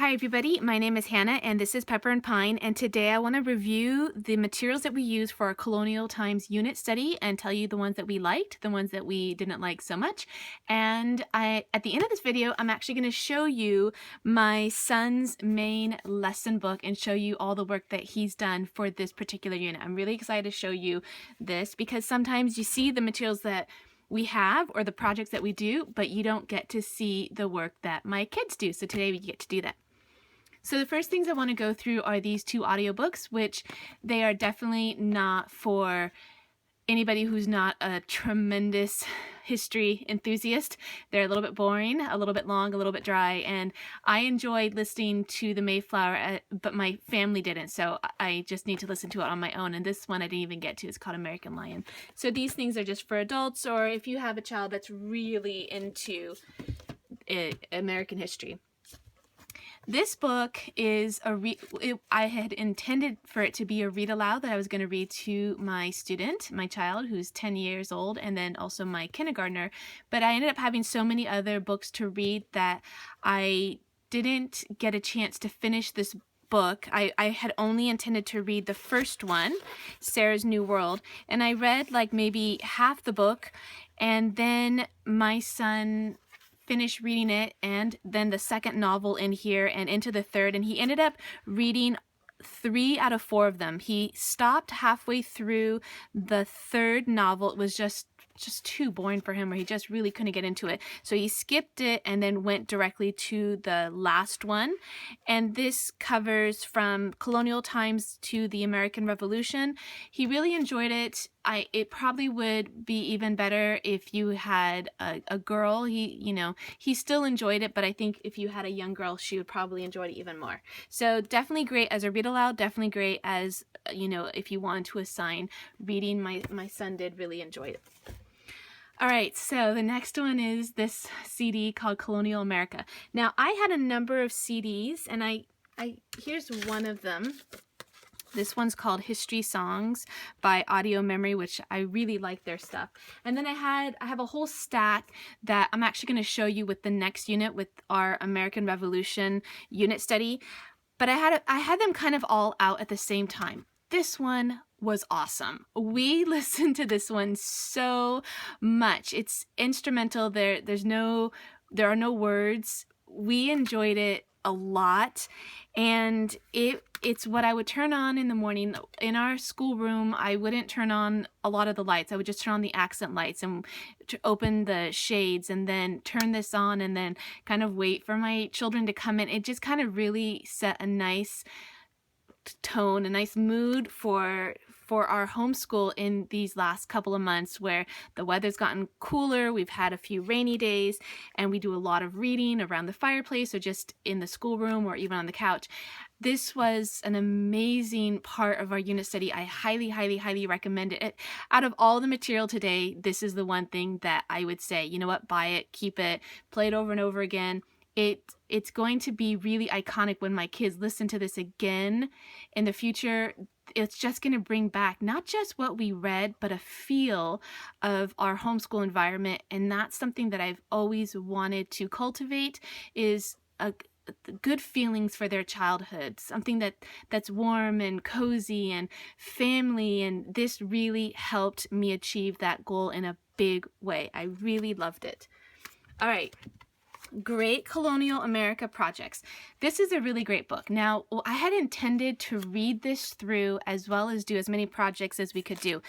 Hi everybody, my name is Hannah and this is Pepper and Pine, and today I want to review the materials that we use for our Colonial Times unit study and tell you the ones that we liked, the ones that we didn't like so much. And at the end of this video, I'm actually going to show you my son's main lesson book and show you all the work that he's done for this particular unit. I'm really excited to show you this because sometimes you see the materials that we have or the projects that we do, but you don't get to see the work that my kids do. So today we get to do that. So the first things I want to go through are these two audiobooks, which they are definitely not for anybody who's not a tremendous history enthusiast. They're a little bit boring, a little bit long, a little bit dry, and I enjoyed listening to the Mayflower, but my family didn't, so I just need to listen to it on my own, and this one I didn't even get to. It's called American Lion. So these things are just for adults, or if you have a child that's really into American history. This book is I had intended for it to be a read aloud that I was going to read to my student, my child, who's 10 years old, and then also my kindergartner. But I ended up having so many other books to read that I didn't get a chance to finish this book. I had only intended to read the first one, Sarah's New World, and I read like maybe half the book, and then my son finished reading it, and then the second novel in here and into the third, and he ended up reading 3 out of 4 of them. He stopped halfway through the third novel. It was just too boring for him, or he just really couldn't get into it. So he skipped it and then went directly to the last one. And this covers from Colonial Times to the American Revolution. He really enjoyed it. It probably would be even better if you had a girl. He still enjoyed it, but I think if you had a young girl, she would probably enjoy it even more. So definitely great as a read aloud, definitely great as, if you want to assign reading. My son did really enjoy it. All right, so the next one is this CD called Colonial America. Now, I had a number of CDs, and here's one of them. This one's called History Songs by Audio Memory, which I really like their stuff. And then I have a whole stack that I'm actually going to show you with the next unit with our American Revolution unit study. But I had them kind of all out at the same time. This one was awesome. We listened to this one so much. It's instrumental. There are no words. We enjoyed it a lot, and it's what I would turn on in the morning. In our schoolroom, I wouldn't turn on a lot of the lights. I would just turn on the accent lights and open the shades and then turn this on and then kind of wait for my children to come in. It just kind of really set a nice tone, a nice mood for our homeschool in these last couple of months where the weather's gotten cooler. We've had a few rainy days, and we do a lot of reading around the fireplace or just in the schoolroom or even on the couch. This was an amazing part of our unit study. I highly, highly, highly recommend it. Out of all the material today, this is the one thing that I would say, you know what, buy it, keep it, play it over and over again. It's going to be really iconic when my kids listen to this again in the future. It's just going to bring back not just what we read, but a feel of our homeschool environment. And that's something that I've always wanted to cultivate, is good feelings for their childhood, something that's warm and cozy and family. And this really helped me achieve that goal in a big way. I really loved it. All right. Great Colonial America projects. This is a really great book. Now, I had intended to read this through as well as do as many projects as we could do.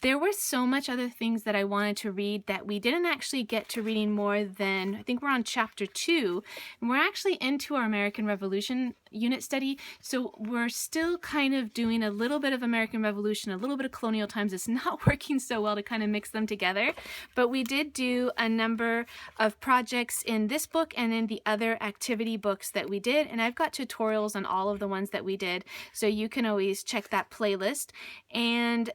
There were so much other things that I wanted to read that we didn't actually get to reading more than, I think we're on chapter 2, and we're actually into our American Revolution unit study, so we're still kind of doing a little bit of American Revolution, a little bit of Colonial Times. It's not working so well to kind of mix them together, but we did do a number of projects in this book and in the other activity books that we did, and I've got tutorials on all of the ones that we did, so you can always check that playlist. And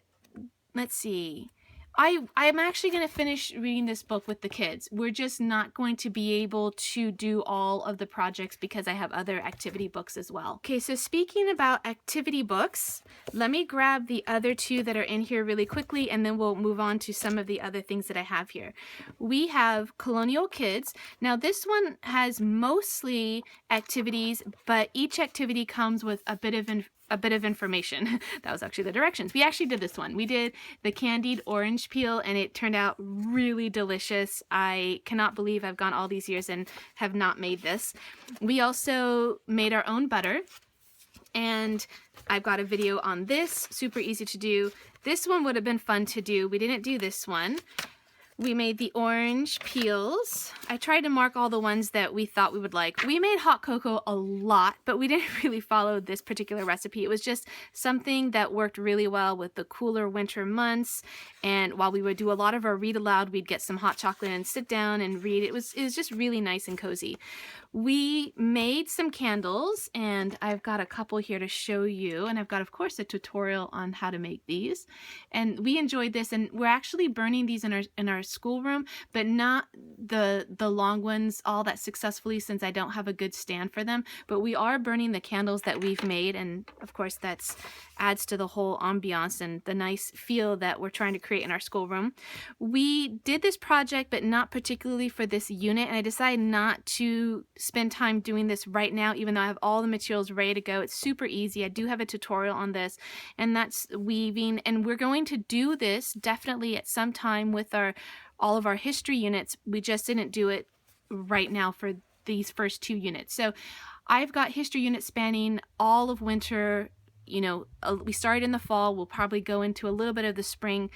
let's see, I'm actually going to finish reading this book with the kids. We're just not going to be able to do all of the projects because I have other activity books as well. Okay, so speaking about activity books, let me grab the other two that are in here really quickly, and then we'll move on to some of the other things that I have here. We have Colonial Kids. Now this one has mostly activities, but each activity comes with a bit of information. That was actually the directions. We actually did this one. We did the candied orange peel, and it turned out really delicious. I cannot believe I've gone all these years and have not made this. We also made our own butter, and I've got a video on this. Super easy to do. This one would have been fun to do. We didn't do this one. We made the orange peels. I tried to mark all the ones that we thought we would like. We made hot cocoa a lot, but we didn't really follow this particular recipe. It was just something that worked really well with the cooler winter months. And while we would do a lot of our read aloud, we'd get some hot chocolate and sit down and read. It was just really nice and cozy. We made some candles, and I've got a couple here to show you, and I've got, of course, a tutorial on how to make these. And we enjoyed this, and we're actually burning these in our schoolroom, but not the long ones all that successfully, since I don't have a good stand for them. But we are burning the candles that we've made, and of course that's adds to the whole ambiance and the nice feel that we're trying to create in our schoolroom. We did this project, but not particularly for this unit, and I decided not to spend time doing this right now, even though I have all the materials ready to go. It's super easy. I do have a tutorial on this, and that's weaving, and we're going to do this definitely at some time with all of our history units. We just didn't do it right now for these first two units. So I've got history units spanning all of winter. You know, we started in the fall, we'll probably go into a little bit of the spring,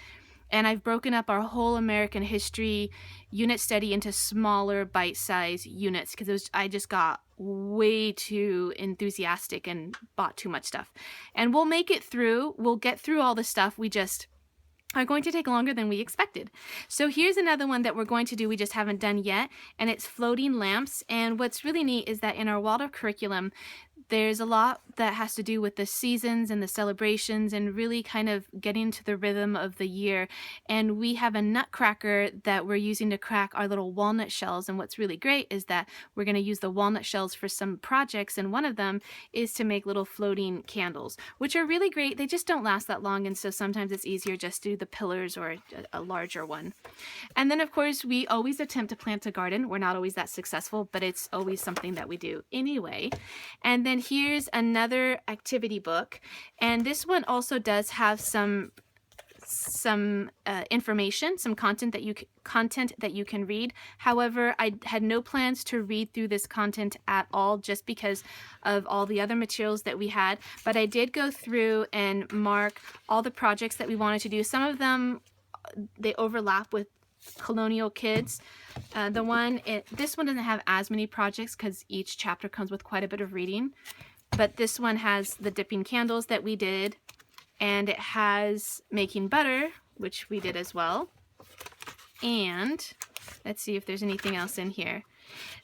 and I've broken up our whole American history unit study into smaller bite-sized units because I just got way too enthusiastic and bought too much stuff. And we'll make it through. We'll get through all the stuff. We just are going to take longer than we expected. So here's another one that we're going to do, we just haven't done yet, and it's floating lamps. And what's really neat is that in our Waldorf curriculum, there's a lot that has to do with the seasons and the celebrations and really kind of getting to the rhythm of the year. And we have a nutcracker that we're using to crack our little walnut shells. And what's really great is that we're going to use the walnut shells for some projects. And one of them is to make little floating candles, which are really great. They just don't last that long. And so sometimes it's easier just to do the pillars or a larger one. And then, of course, we always attempt to plant a garden. We're not always that successful, but it's always something that we do anyway. And then here's another activity book, and this one also does have some information, some content that you can read. However, I had no plans to read through this content at all, just because of all the other materials that we had. But I did go through and mark all the projects that we wanted to do. Some of them, they overlap with Colonial Kids. This one doesn't have as many projects because each chapter comes with quite a bit of reading, but this one has the dipping candles that we did, and it has making butter, which we did as well. And let's see if there's anything else in here.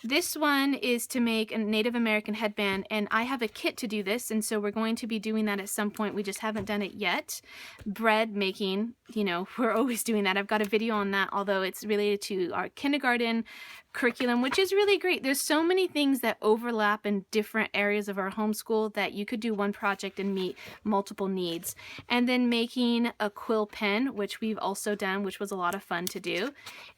This one is to make a Native American headband, and I have a kit to do this, and so we're going to be doing that at some point. We just haven't done it yet. Bread making, you know, we're always doing that. I've got a video on that, although it's related to our kindergarten curriculum, which is really great. There's so many things that overlap in different areas of our homeschool that you could do one project and meet multiple needs. And then making a quill pen, which we've also done, which was a lot of fun to do.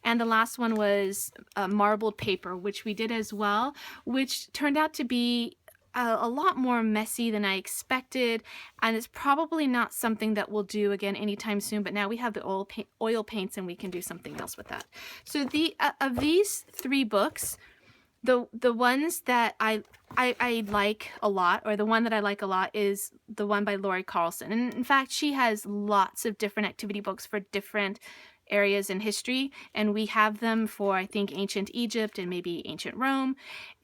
And the last one was marbled paper, which we did as well, which turned out to be a lot more messy than I expected, and it's probably not something that we'll do again anytime soon, but now we have the oil paints and we can do something else with that. So of these three books, the ones that I like a lot, or the one that I like a lot, is the one by Lori Carlson. And in fact, she has lots of different activity books for different areas in history, and we have them for, I think, ancient Egypt and maybe ancient Rome.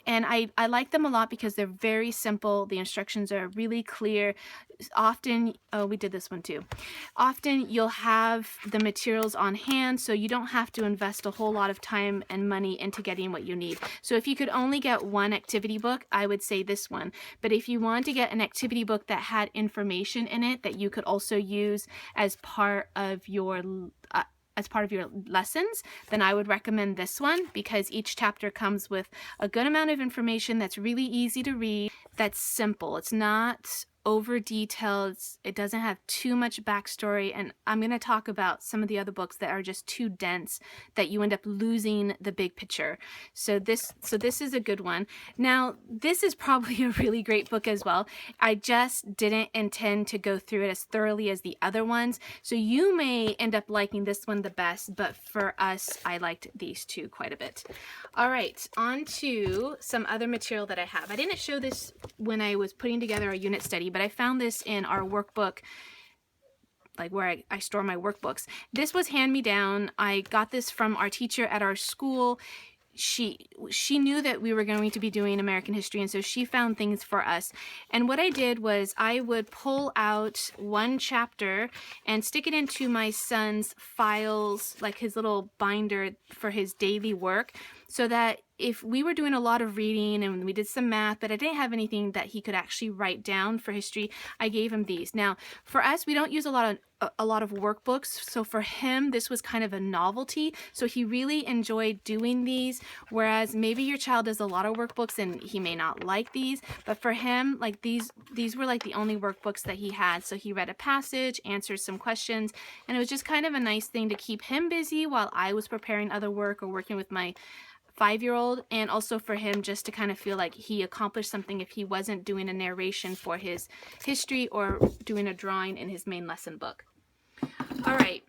And I like them a lot because they're very simple. The instructions are really clear. Often, oh, we did this one too. Often you'll have the materials on hand, so you don't have to invest a whole lot of time and money into getting what you need. So if you could only get one activity book, I would say this one. But if you want to get an activity book that had information in it that you could also use as part of your as part of your lessons, then I would recommend this one, because each chapter comes with a good amount of information that's really easy to read, that's simple. It's not over detailed. It doesn't have too much backstory, and I'm going to talk about some of the other books that are just too dense that you end up losing the big picture. So this is a good one. Now, this is probably a really great book as well. I just didn't intend to go through it as thoroughly as the other ones, so you may end up liking this one the best, but for us, I liked these two quite a bit. All right, on to some other material that I have. I didn't show this when I was putting together our unit study, but I found this in our workbook, like where I store my workbooks. This was hand-me-down. I got this from our teacher at our school. She knew that we were going to be doing American history, and so she found things for us. And what I did was I would pull out one chapter and stick it into my son's files, like his little binder for his daily work, so that if we were doing a lot of reading and we did some math, but I didn't have anything that he could actually write down for history, I gave him these. Now, for us, we don't use a lot of workbooks, so for him, this was kind of a novelty. So he really enjoyed doing these, whereas maybe your child does a lot of workbooks and he may not like these, but for him, like these were like the only workbooks that he had. So he read a passage, answered some questions, and it was just kind of a nice thing to keep him busy while I was preparing other work or working with my 5-year-old, and also for him just to kind of feel like he accomplished something if he wasn't doing a narration for his history or doing a drawing in his main lesson book. All right,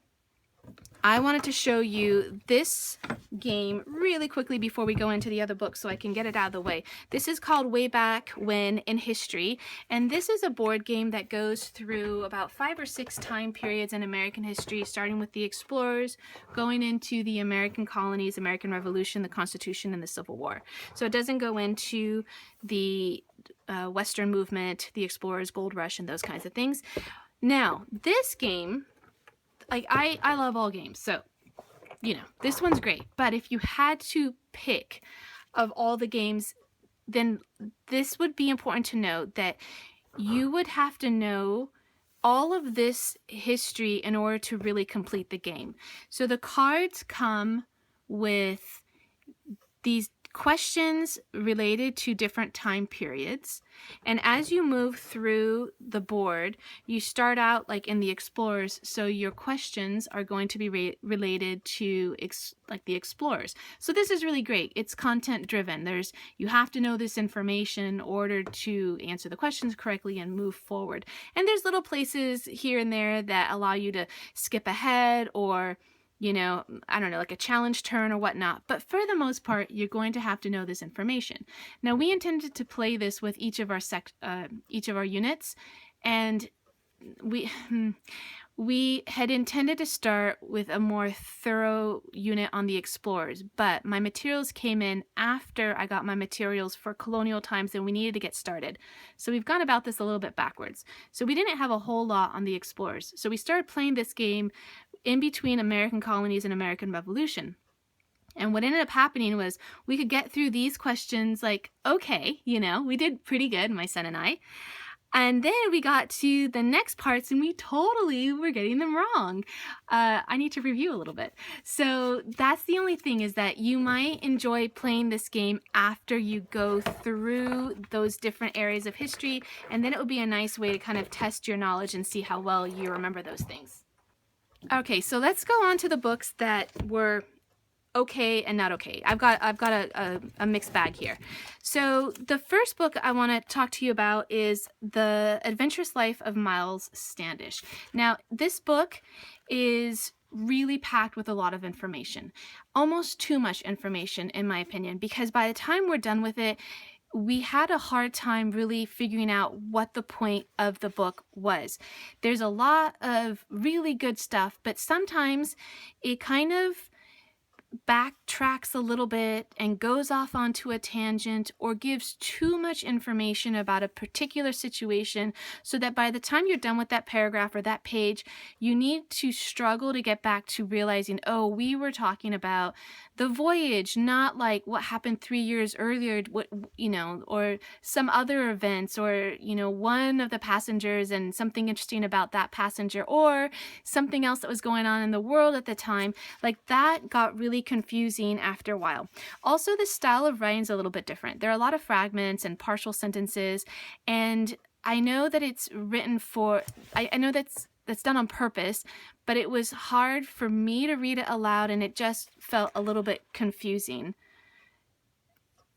I wanted to show you this game really quickly before we go into the other book so I can get it out of the way. This is called Way Back When in History, and this is a board game that goes through about 5 or 6 time periods in American history, starting with the explorers, going into the American colonies, American Revolution, the Constitution, and the Civil War. So it doesn't go into the Western movement, the explorers, gold rush, and those kinds of things. Now, this game, like I love all games, so you know, this one's great. But if you had to pick of all the games, then this would be important to note that you would have to know all of this history in order to really complete the game. So the cards come with these questions related to different time periods, and as you move through the board, you start out like in the explorers, so your questions are going to be related to like the explorers. So this is really great. It's content driven. You have to know this information in order to answer the questions correctly and move forward, and there's little places here and there that allow you to skip ahead, or you know, I don't know, like a challenge turn or whatnot. But for the most part, you're going to have to know this information. Now, we intended to play this with each of our units, and we had intended to start with a more thorough unit on the explorers, but my materials came in after I got my materials for Colonial Times, and we needed to get started. So we've gone about this a little bit backwards. So we didn't have a whole lot on the explorers. So we started playing this game in between American colonies and American Revolution. And what ended up happening was we could get through these questions like, okay, you know, we did pretty good, my son and I. And then we got to the next parts and we totally were getting them wrong. I need to review a little bit. So that's the only thing, is that you might enjoy playing this game after you go through those different areas of history, and then it would be a nice way to kind of test your knowledge and see how well you remember those things. Okay, so let's go on to the books that were okay and not okay. I've got a mixed bag here. So the first book I want to talk to you about is The Adventurous Life of Miles Standish. Now, this book is really packed with a lot of information, almost too much information in my opinion, because by the time we're done with it, we had a hard time really figuring out what the point of the book was. There's a lot of really good stuff, but sometimes it kind of backtracks a little bit and goes off onto a tangent or gives too much information about a particular situation, so that by the time you're done with that paragraph or that page, you need to struggle to get back to realizing, oh, we were talking about the voyage, not like what happened 3 years earlier, what, or some other events, or one of the passengers and something interesting about that passenger, or something else that was going on in the world at the time. Like, that got really confusing after a while. Also, the style of writing is a little bit different. There are a lot of fragments and partial sentences, and I know that it's written for, I know that's done on purpose, but it was hard for me to read it aloud, and it just felt a little bit confusing.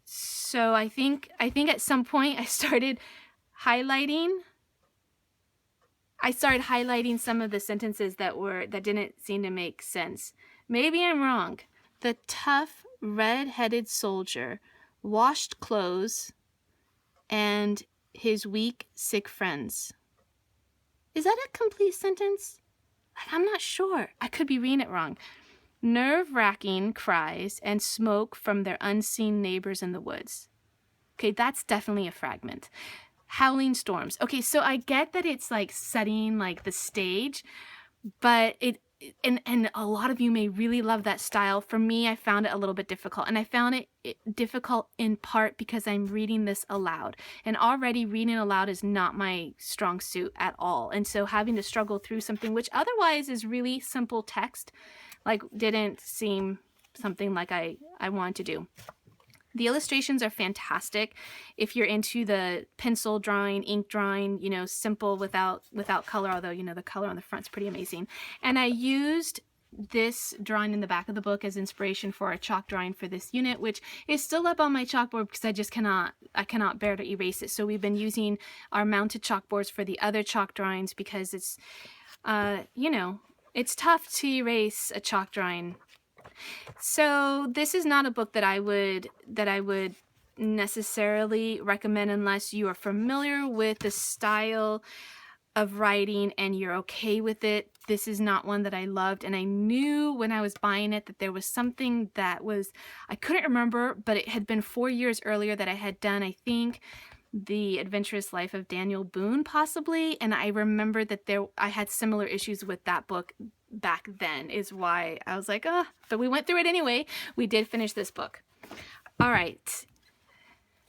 So I think at some point I started highlighting some of the sentences that didn't seem to make sense. Maybe I'm wrong. The tough, red-headed soldier washed clothes and his weak, sick friends. Is that a complete sentence? I'm not sure. I could be reading it wrong. Nerve-wracking cries and smoke from their unseen neighbors in the woods. Okay, that's definitely a fragment. Howling storms. Okay, so I get that it's like setting like the stage, but and a lot of you may really love that style. For me, I found it a little bit difficult, and I found it difficult in part because I'm reading this aloud, and already reading aloud is not my strong suit at all. And so having to struggle through something which otherwise is really simple text, like, didn't seem something like I wanted to do. The illustrations are fantastic if you're into the pencil drawing, ink drawing, simple without color, although, the color on the front's pretty amazing. And I used this drawing in the back of the book as inspiration for a chalk drawing for this unit, which is still up on my chalkboard because I just cannot bear to erase it. So we've been using our mounted chalkboards for the other chalk drawings because it's, it's tough to erase a chalk drawing. So this is not a book that I would necessarily recommend unless you are familiar with the style of writing and you're okay with it. This is not one that I loved, and I knew when I was buying it that there was something that was, I couldn't remember, but it had been 4 years earlier that I had done, I think, The Adventurous Life of Daniel Boone, possibly, and I remember that I had similar issues with that book back then, is why I was like, but we went through it anyway. We did finish this book. All right.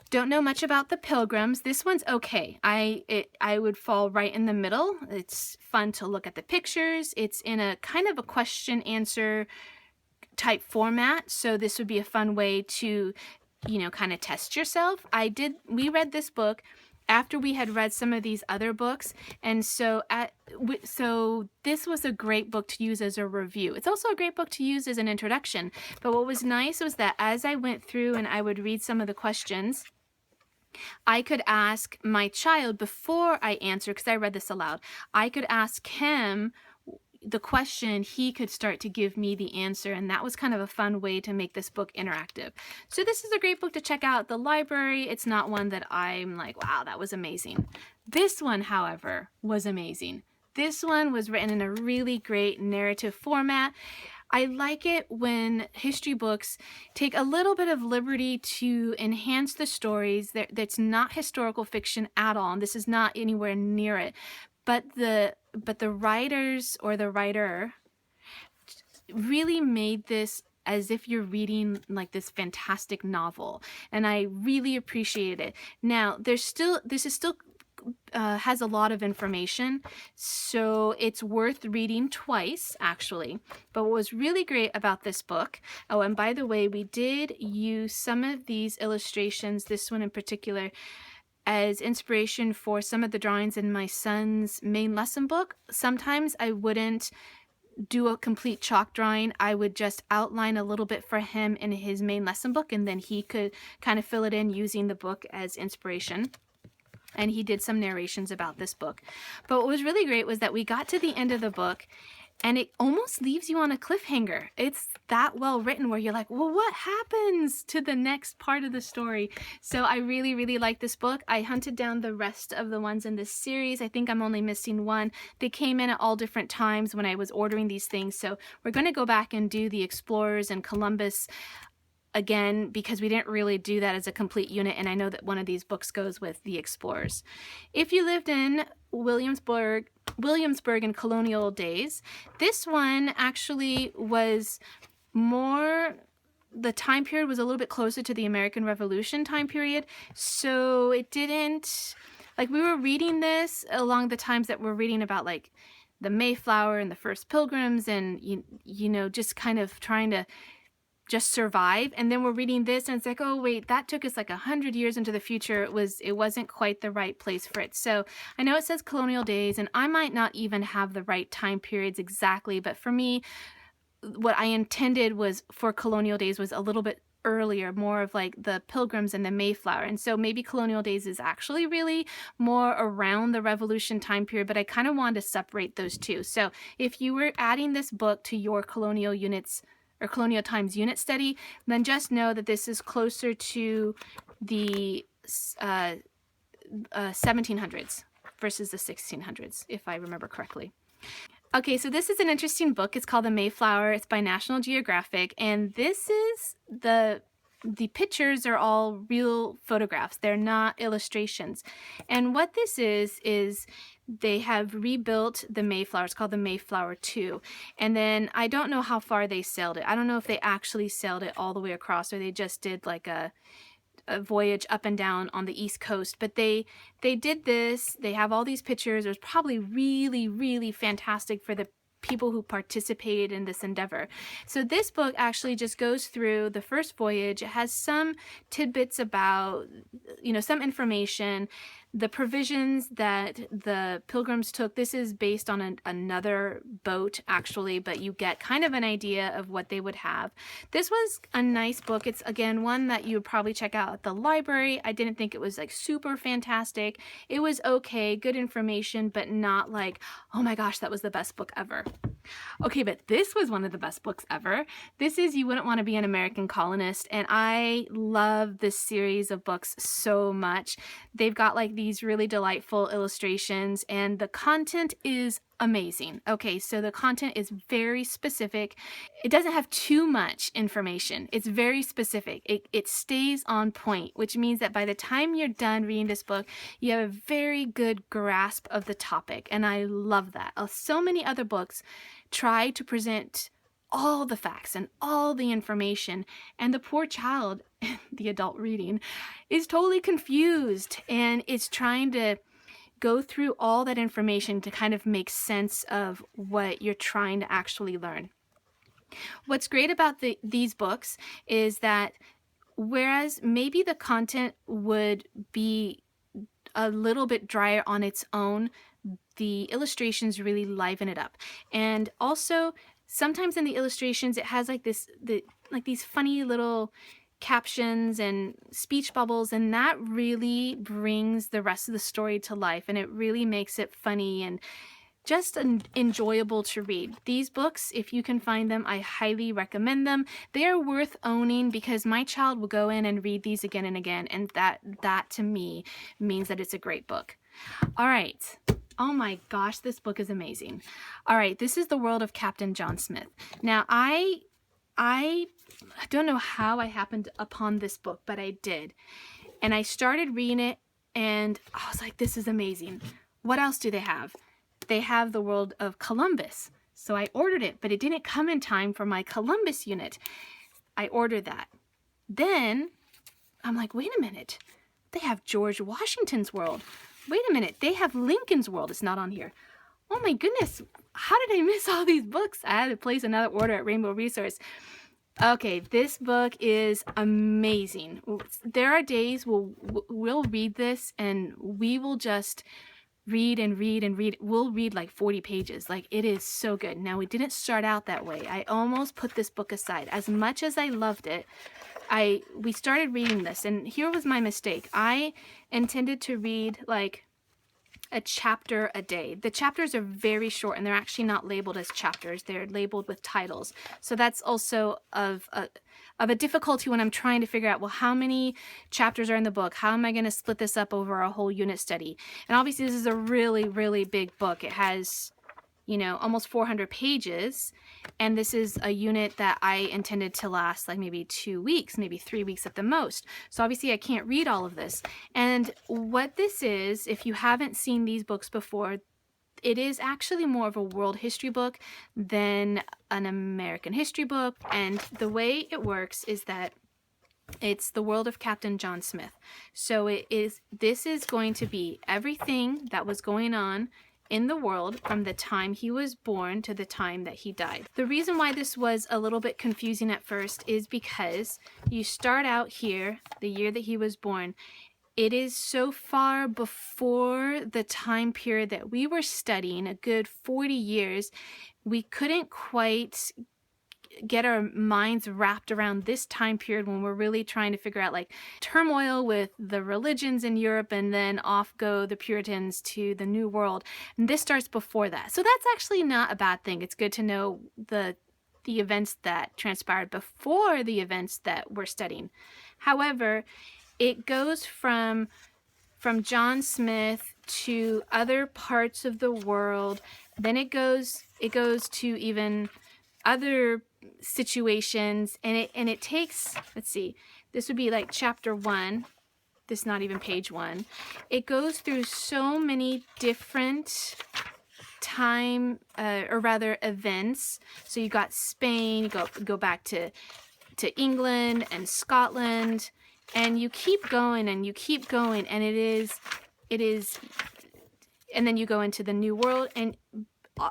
Don't know much about the Pilgrims. This one's okay. I would fall right in the middle. It's fun to look at the pictures. It's in a kind of a question answer type format, so this would be a fun way to kind of test yourself. We read this book after we had read some of these other books, and so this was a great book to use as a review. It's also a great book to use as an introduction, but what was nice was that as I went through and I would read some of the questions, I could ask my child before I answer, because I read this aloud, I could ask him the question, he could start to give me the answer, and that was kind of a fun way to make this book interactive. So this is a great book to check out at the library. It's not one that I'm like, wow, that was amazing. This one, however, was amazing. This one was written in a really great narrative format. I like it when history books take a little bit of liberty to enhance the stories. That's not historical fiction at all, and this is not anywhere near it. But the writers or the writer really made this as if you're reading like this fantastic novel, and I really appreciate it. Now, this is still has a lot of information, so it's worth reading twice, actually. But what was really great about this book, oh, and by the way, we did use some of these illustrations, this one in particular, as inspiration for some of the drawings in my son's main lesson book. Sometimes I wouldn't do a complete chalk drawing. I would just outline a little bit for him in his main lesson book, and then he could kind of fill it in using the book as inspiration. And he did some narrations about this book. But what was really great was that we got to the end of the book, And it almost leaves you on a cliffhanger. It's that well written where you're like, well, what happens to the next part of the story? So I really, really like this book. I hunted down the rest of the ones in this series. I think I'm only missing one. They came in at all different times when I was ordering these things. So we're going to go back and do the Explorers and Columbus again, because we didn't really do that as a complete unit, and I know that one of these books goes with the Explorers. If you lived in Williamsburg in colonial days, this one actually was more, the time period was a little bit closer to the American Revolution time period, so it didn't, like, we were reading this along the times that we're reading about like the Mayflower and the first Pilgrims, and you know, just kind of trying to just survive. And then we're reading this and it's like, oh wait, that took us like 100 years into the future. It wasn't quite the right place for it. So I know it says colonial days, and I might not even have the right time periods exactly, but for me, what I intended was for colonial days was a little bit earlier, more of like the Pilgrims and the Mayflower. And so maybe colonial days is actually really more around the Revolution time period, but I kind of wanted to separate those two. So if you were adding this book to your colonial units or Colonial Times unit study, then just know that this is closer to the 1700s versus the 1600s, if I remember correctly. Okay, so this is an interesting book. It's called The Mayflower. It's by National Geographic, and this is the pictures are all real photographs. They're not illustrations. And what this is they have rebuilt the Mayflower. It's called the Mayflower 2. And then I don't know how far they sailed it. I don't know if they actually sailed it all the way across or they just did like a voyage up and down on the East Coast, but they did this. They have all these pictures. It was probably really, really fantastic for the people who participated in this endeavor. So this book actually just goes through the first voyage. It has some tidbits about, you know, some information, the provisions that the Pilgrims took. This is based on another boat actually, but you get kind of an idea of what they would have. This was a nice book. It's again one that you would probably check out at the library. I didn't think it was like super fantastic. It was okay, good information, but not like, oh my gosh, that was the best book ever. Okay, but this was one of the best books ever. This is You Wouldn't Want to Be an American Colonist, and I love this series of books so much. They've got like these really delightful illustrations, and the content is amazing. Okay, so the content is very specific. It doesn't have too much information. It's very specific. It stays on point, which means that by the time you're done reading this book, you have a very good grasp of the topic, and I love that. So many other books try to present all the facts and all the information, and the poor child, the adult reading, is totally confused, and it's trying to go through all that information to kind of make sense of what you're trying to actually learn. What's great about these books is that whereas maybe the content would be a little bit drier on its own, the illustrations really liven it up. And also sometimes in the illustrations it has like these funny little captions and speech bubbles, and that really brings the rest of the story to life, and it really makes it funny and just enjoyable to read. These books, if you can find them, I highly recommend them. They are worth owning because my child will go in and read these again and again, and that to me means that it's a great book. All right. Oh my gosh, this book is amazing. All right, this is The World of Captain John Smith. Now, I don't know how I happened upon this book, but I did. And I started reading it, and I was like, this is amazing. What else do they have? They have The World of Columbus. So I ordered it, but it didn't come in time for my Columbus unit. I ordered that. Then I'm like, wait a minute. They have George Washington's World. Wait a minute. They have Lincoln's World. It's not on here. Oh my goodness. How did I miss all these books? I had to place another order at Rainbow Resource. Okay, this book is amazing. There are days we'll read this and we will just read and read and read. We'll read like 40 pages. Like, it is so good. Now, we didn't start out that way. I almost put this book aside. As much as I loved it, we started reading this, and here was my mistake. I intended to read like a chapter a day. The chapters are very short and they're actually not labeled as chapters. They're labeled with titles. So that's also of a difficulty when I'm trying to figure out, well, how many chapters are in the book? How am I going to split this up over a whole unit study? And obviously this is a really, really big book. It has, you know, almost 400 pages. And this is a unit that I intended to last like maybe 2 weeks, maybe 3 weeks at the most. So obviously I can't read all of this. And what this is, if you haven't seen these books before, it is actually more of a world history book than an American history book. And the way it works is that it's the world of Captain John Smith. So this is going to be everything that was going on in the world from the time he was born to the time that he died. The reason why this was a little bit confusing at first is because you start out here, the year that he was born. It is so far before the time period that we were studying, a good 40 years, we couldn't quite get our minds wrapped around this time period when we're really trying to figure out like turmoil with the religions in Europe, and then off go the Puritans to the New World. And this starts before that. So that's actually not a bad thing. It's good to know the events that transpired before the events that we're studying. However, it goes from John Smith to other parts of the world. Then it goes to even other situations, and it takes, let's see, this would be like chapter 1. This is not even page 1. It goes through so many different time or rather events. So you got Spain, you go back to England and Scotland, and you keep going and you keep going, and it is and then you go into the New World and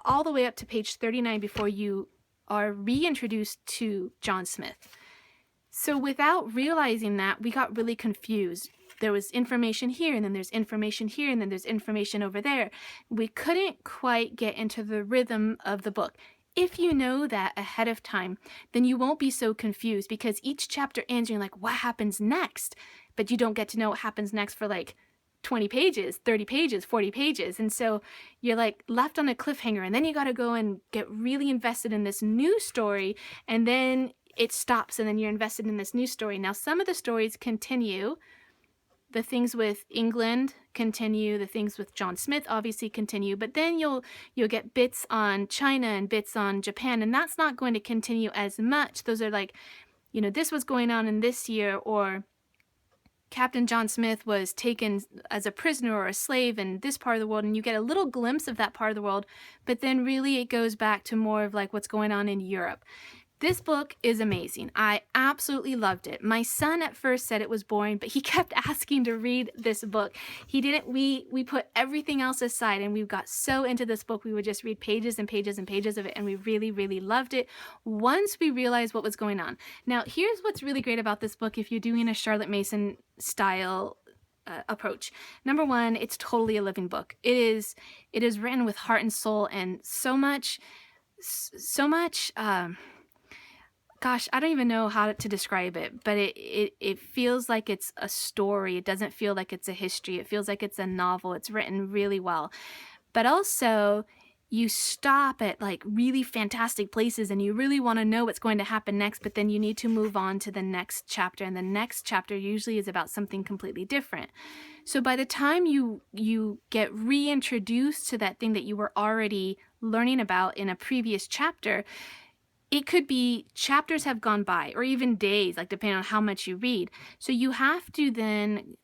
all the way up to page 39 before you are reintroduced to John Smith. So without realizing that, we got really confused. There was information here, and then there's information here, and then there's information over there. We couldn't quite get into the rhythm of the book. If you know that ahead of time, then you won't be so confused, because each chapter ends and you're like, what happens next? But you don't get to know what happens next for like 20 pages, 30 pages, 40 pages. And so you're like left on a cliffhanger, and then you got to go and get really invested in this new story, and then it stops, and then you're invested in this new story. Now, some of the stories continue. The things with England continue, the things with John Smith obviously continue, but then you'll get bits on China and bits on Japan, and that's not going to continue as much. Those are like, you know, this was going on in this year, or Captain John Smith was taken as a prisoner or a slave in this part of the world, and you get a little glimpse of that part of the world, but then really it goes back to more of like what's going on in Europe. This book is amazing. I absolutely loved it. My son at first said it was boring, but he kept asking to read this book. He didn't, we put everything else aside, and we got so into this book, we would just read pages and pages and pages of it, and we really, really loved it once we realized what was going on. Now, here's what's really great about this book if you're doing a Charlotte Mason style approach. Number one, it's totally a living book. It is written with heart and soul, and so much, gosh, I don't even know how to describe it, but it feels like it's a story. It doesn't feel like it's a history. It feels like it's a novel. It's written really well. But also, you stop at like really fantastic places, and you really want to know what's going to happen next, but then you need to move on to the next chapter, and the next chapter usually is about something completely different. So by the time you get reintroduced to that thing that you were already learning about in a previous chapter, it could be chapters have gone by, or even days, like depending on how much you read. So you have to then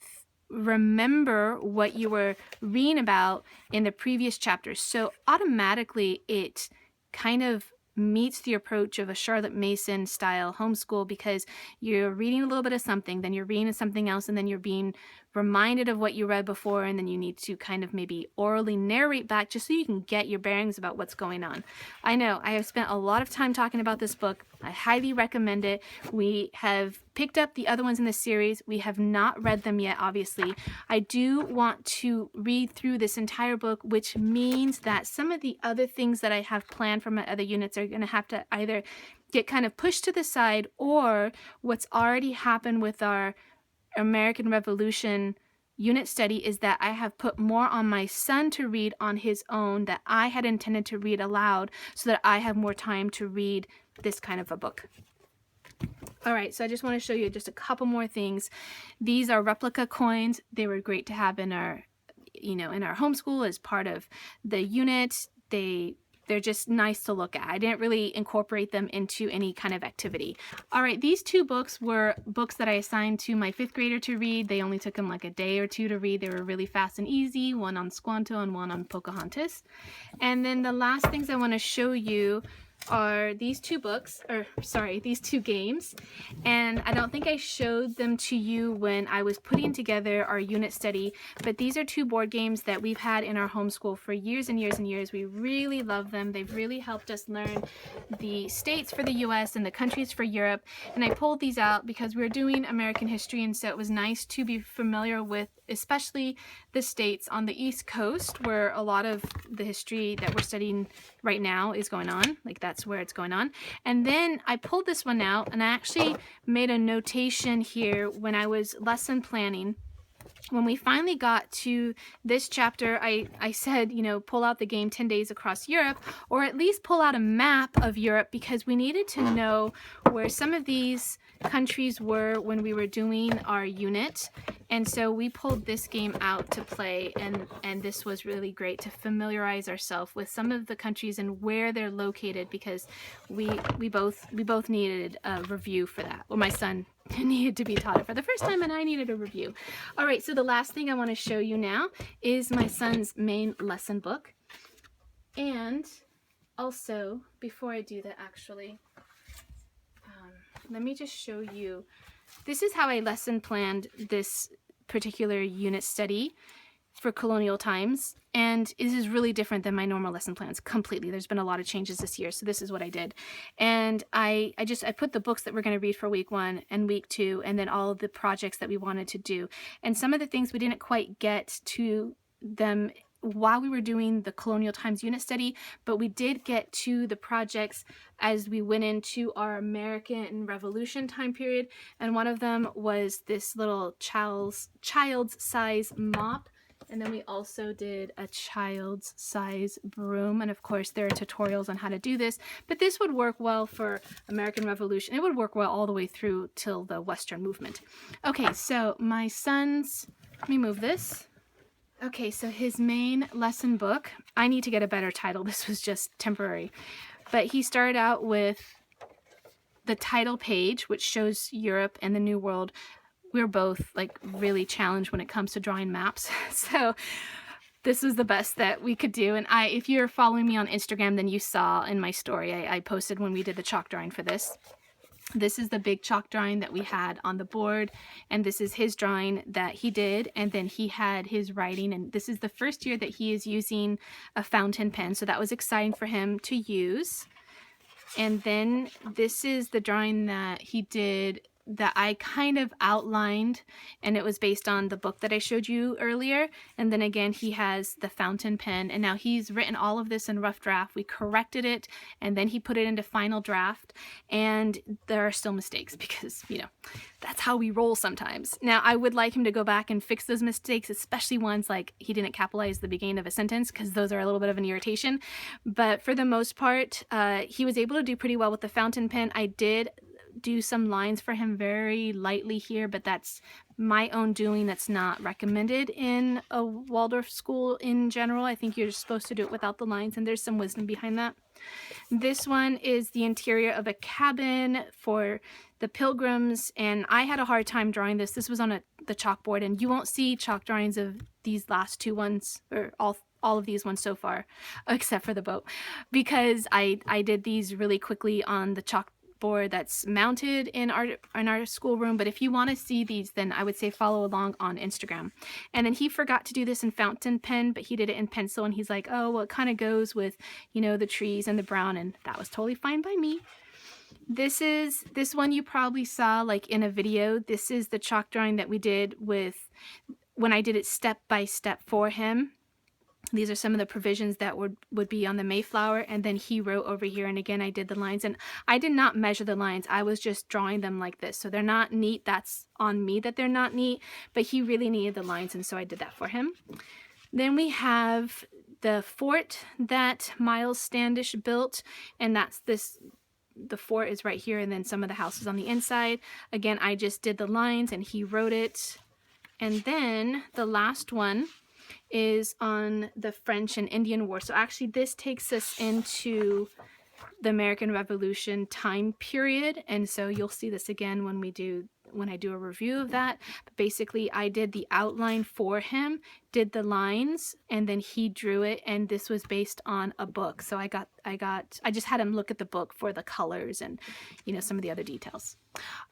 remember what you were reading about in the previous chapters. So automatically it kind of meets the approach of a Charlotte Mason style homeschool, because you're reading a little bit of something, then you're reading something else, and then you're being reminded of what you read before, and then you need to kind of maybe orally narrate back just so you can get your bearings about what's going on. I know I have spent a lot of time talking about this book. I highly recommend it. We have picked up the other ones in the series. We have not read them yet, obviously. I do want to read through this entire book, which means that some of the other things that I have planned for my other units are going to have to either get kind of pushed to the side, or what's already happened with our American Revolution unit study is that I have put more on my son to read on his own that I had intended to read aloud so that I have more time to read this kind of a book. All right, so I just want to show you just a couple more things. These are replica coins. They were great to have in our, in our homeschool as part of the unit. They're just nice to look at. I didn't really incorporate them into any kind of activity. All right, these two books were books that I assigned to my 5th grader to read. They only took him like a day or two to read. They were really fast and easy, one on Squanto and one on Pocahontas. And then the last things I want to show you are these two books, these two games, and I don't think I showed them to you when I was putting together our unit study, but these are two board games that we've had in our homeschool for years and years and years. We really love them. They've really helped us learn the states for the US and the countries for Europe, and I pulled these out because we were doing American history, and so it was nice to be familiar with especially the states on the East Coast where a lot of the history that we're studying right now is going on. Like that's where it's going on. And then I pulled this one out and I actually made a notation here when I was lesson planning. When we finally got to this chapter, I said, pull out the game 10 Days Across Europe, or at least pull out a map of Europe, because we needed to know where some of these countries were when we were doing our unit. And so we pulled this game out to play, and this was really great to familiarize ourselves with some of the countries and where they're located, because we both needed a review for that. Well, my son needed to be taught it for the first time, and I needed a review. All right, so the last thing I want to show you now is my son's main lesson book. And also, before I do that, actually, let me just show you. This is how I lesson planned this particular unit study for Colonial Times, and this is really different than my normal lesson plans completely. There's been a lot of changes this year, so this is what I did. And I put the books that we're going to read for week 1 and week 2, and then all of the projects that we wanted to do. And some of the things we didn't quite get to them while we were doing the Colonial Times unit study, but we did get to the projects as we went into our American Revolution time period. And one of them was this little child's size mop. And then we also did a child's size broom. And of course, there are tutorials on how to do this, but this would work well for American Revolution. It would work well all the way through till the Western movement. Okay, so my son's, let me move this. Okay, so his main lesson book, I need to get a better title. This was just temporary. But he started out with the title page, which shows Europe and the New World. We're both like really challenged when it comes to drawing maps. So this was the best that we could do. And if you're following me on Instagram, then you saw in my story, I posted when we did the chalk drawing for this. This is the big chalk drawing that we had on the board, and this is his drawing that he did, and then he had his writing, and this is the first year that he is using a fountain pen, so that was exciting for him to use. And then this is the drawing that he did that I kind of outlined, and it was based on the book that I showed you earlier. And then again, he has the fountain pen, and now he's written all of this in rough draft. We corrected it, and then he put it into final draft, and there are still mistakes because, that's how we roll sometimes. Now, I would like him to go back and fix those mistakes, especially ones like he didn't capitalize the beginning of a sentence, because those are a little bit of an irritation. But for the most part, he was able to do pretty well with the fountain pen. I did do some lines for him very lightly here, but that's my own doing. That's not recommended in a Waldorf school in general. I think you're supposed to do it without the lines, and there's some wisdom behind that. This one is the interior of a cabin for the Pilgrims, and I had a hard time drawing this. This was on the chalkboard, and you won't see chalk drawings of these last two ones, or all of these ones so far, except for the boat, because I did these really quickly on the chalkboard that's mounted in our schoolroom. But if you want to see these, then I would say follow along on Instagram. And then he forgot to do this in fountain pen, but he did it in pencil, and he's like, oh, well, it kind of goes with the trees and the brown, and that was totally fine by me. This one you probably saw like in a video. This is the chalk drawing that we did with when I did it step by step for him. These are some of the provisions that would be on the Mayflower, and then he wrote over here, and again I did the lines, and I did not measure the lines. I was just drawing them like this, so they're not neat. That's on me that they're not neat, but he really needed the lines, and so I did that for him. Then we have the fort that Miles Standish built, and that's this. The fort is right here, and then some of the houses on the inside. Again, I just did the lines and he wrote it. And then the last one is on the French and Indian War. So actually this takes us into the American Revolution time period, and so you'll see this again when I do a review of that. But basically I did the outline for him, did the lines, and then he drew it, and this was based on a book. So I just had him look at the book for the colors and some of the other details.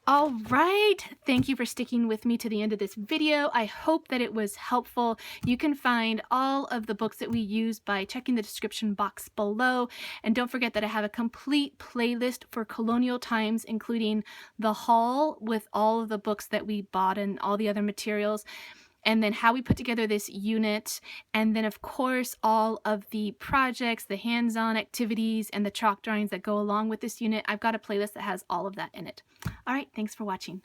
All right, thank you for sticking with me to the end of this video. I hope that it was helpful. You can find all of the books that we use by checking the description box below. And don't forget that I have a complete playlist for Colonial Times, including the haul with all of the books that we bought and all the other materials, and then how we put together this unit, and then of course all of the projects, the hands-on activities, and the chalk drawings that go along with this unit. I've got a playlist that has all of that in it. All right, thanks for watching.